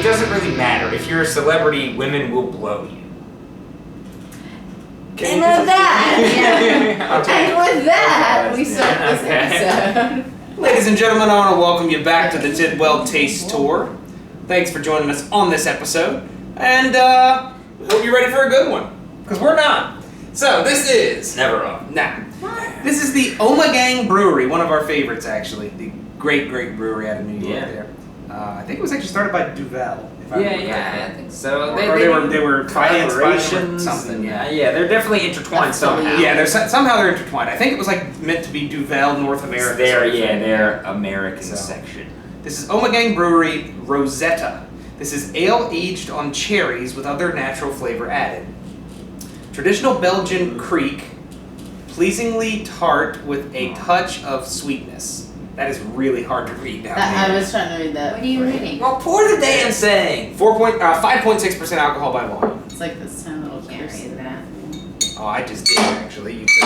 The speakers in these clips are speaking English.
it doesn't really matter. If you're a celebrity, women will blow you. And with that, and with that, we start this episode. Ladies and gentlemen, I want to welcome you back to the Tidwell Taste Tour. Thanks for joining us on this episode, and we hope you're ready for a good one, because we're not. So this is... Never up. Nah. This is the Ommegang Brewery, one of our favorites, actually. The great brewery out of New York there. I think it was actually started by Duvel. I think so. They were financed by something. Yeah, they're definitely intertwined somehow. Yeah, somehow they're intertwined. I think it was like meant to be Duvel North America. Their American section. This is Ommegang Brewery Rosetta. This is ale aged on cherries with other natural flavor added. Traditional Belgian Kriek, pleasingly tart with a touch of sweetness. That is really hard to read down I was trying to read that. What are you reading? Well, pour the damn thing. 5.6% alcohol by volume. It's like this tiny little Can't read that. Oh, I just did actually. You could.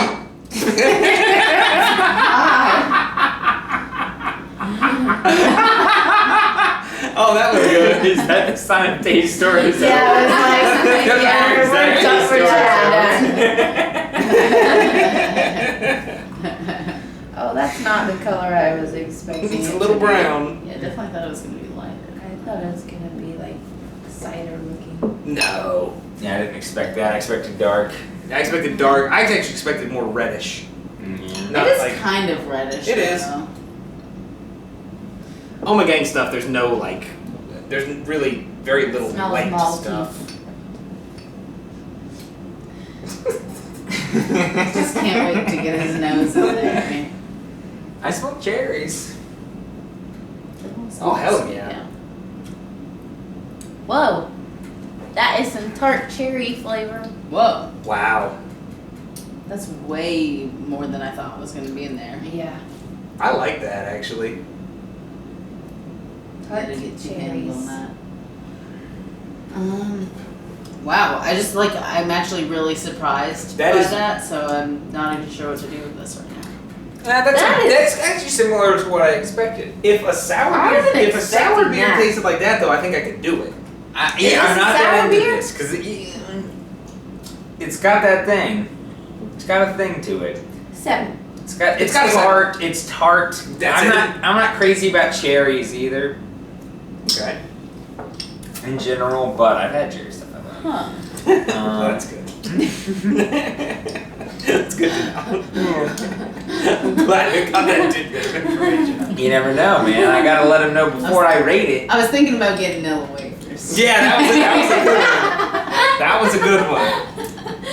Oh, that was good. Is that the Simon Taste story? Yeah, it was like, oh, that's not the color I was expecting. It's a little brown. Yeah, definitely thought it was going to be lighter. I thought it was gonna be like cider looking. No. Yeah, I didn't expect that. I expected dark. I expected dark. I actually expected more reddish. Yeah. It is kind of reddish. It is. Ommegang stuff, there's really very little Smells light malty. stuff. Just can't wait to get his nose in there. I smell cherries. Oh, hell yeah. Whoa. That is some tart cherry flavor. Whoa. Wow. That's way more than I thought was going to be in there. Yeah. I like that, actually. Tart Get two cherries. hands on that. Wow. I'm actually really surprised by that, so I'm not even sure what to do with this right now. That's actually similar to what I expected. If a sour beer tasted like that, though, I think I could do it. I'm not that into this because it's got that thing. It's got a thing to it. 7. It's got tart. It's tart. I'm not crazy about cherries either. Okay. In general, but I've had cherry stuff. Huh. That's good. That's good to know. I'm glad we got that tidbit of information. You never know, man. I gotta let him know before I rate it. I was thinking about getting vanilla wafers. Yeah, that was a good one.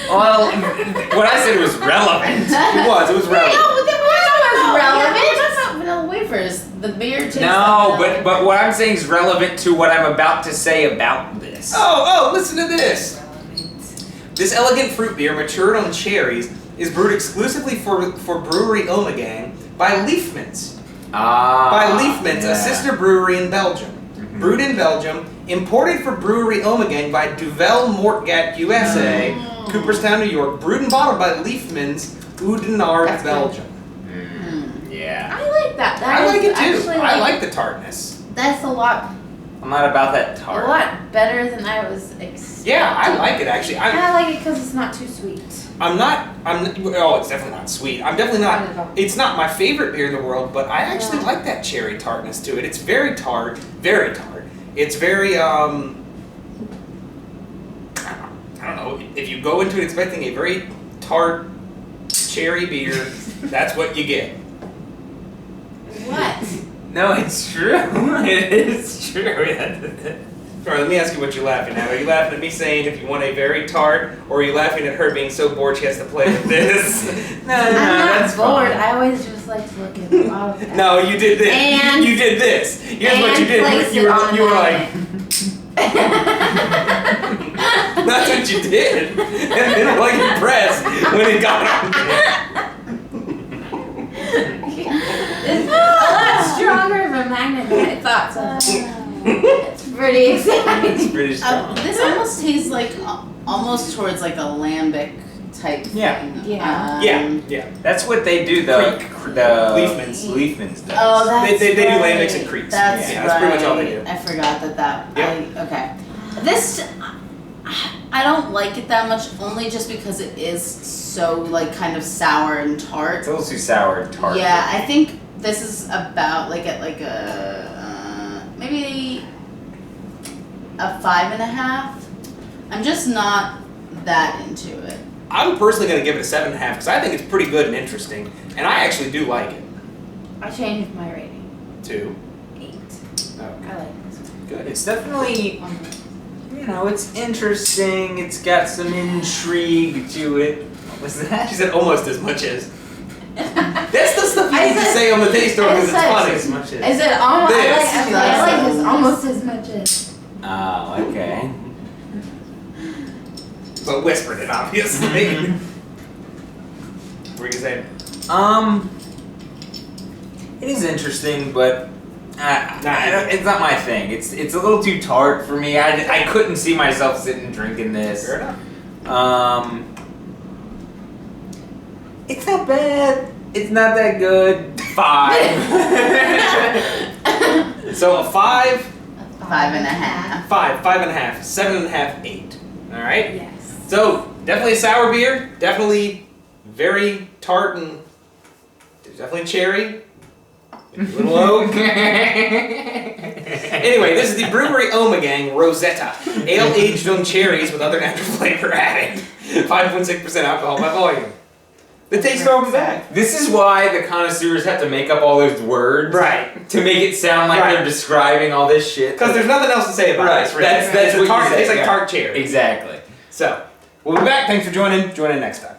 Well, what I said was relevant. It was relevant. Relevant. Vanilla wafers. The beer tastes No, like but what I'm saying is relevant to what I'm about to say about this. Oh, listen to this. This elegant fruit beer, matured on cherries, is brewed exclusively for Brewery Ommegang by Liefmans. By Liefmans, a sister brewery in Belgium. Mm-hmm. Brewed in Belgium, imported for Brewery Ommegang by Duvel Mortgat USA, Cooperstown, New York. Brewed and bottled by Liefmans, Oud Bruin, Belgium. Yeah. I like that. I like it too. I like the tartness. That's a lot I'm not about that tart. A lot better than I was expecting. Yeah, I like it actually. I like it because it's not too sweet. Oh, it's definitely not sweet. I'm definitely not, it's not my favorite beer in the world, but I actually like that cherry tartness to it. It's very tart, very tart. It's very, I don't know, if you go into it expecting a very tart cherry beer, that's what you get. What? No, it's true. It is true. Alright, let me ask you what you're laughing at. Are you laughing at me saying if you want a very tart, or are you laughing at her being so bored she has to play with this? No, I'm not that's bored. fine. I always just like to look at the bottle. No, you did this. And- you did this. Here's what you place did. You it on were the like, that's what you did. And they were like impressed when it got on there. It's a lot stronger of a magnet than I thought. So it's pretty exciting. It's pretty strong. This almost tastes like almost towards like a lambic type Yeah. thing. Yeah. Yeah. That's what they do, the Liefmans. Liefmans does. Oh, that's They do right. lambics and creeks. That's yeah, right. that's pretty much all they do. I forgot that. Yep. Okay. This, I don't like it that much, only just because it is so like kind of sour and tart. It's a little too sour and tart. Yeah, I think this is about like at like a maybe a 5.5. I'm just not that into it. I'm personally going to give it a 7.5 because I think it's pretty good and interesting, and I actually do like it. I changed my rating. 2. 8. Okay. I like this one. Good. It's definitely, you know, it's interesting. It's got some intrigue to it. What was that? She said almost as much as. That's the stuff you I need to said- say on the taste store I because it's said- funny. As much as. I said almost. This. I like this almost as much as. Oh, okay. But whispered it, obviously. What were you saying? It is interesting, but it's not my thing. It's a little too tart for me. I couldn't see myself sitting drinking this. Fair enough. It's not bad. It's not that good. 5. So a 5, 5.5. 5.5, 7.5, 8. All right. Yes. So definitely a sour beer. Definitely very tart and definitely cherry. Maybe a little oak. Anyway, this is the Brewery Ommegang Rosetta. Ale aged on cherries with other natural flavor added. 5.6% alcohol by volume. The taste will be back. This is why the connoisseurs have to make up all those words. Right. To make it sound like Right. they're describing all this shit. Because there's nothing else to say about Right. this. Really. That's It's a what tart. you say, It's like yeah. tart cherry. Exactly. So we'll be back. Thanks for joining. Join in next time.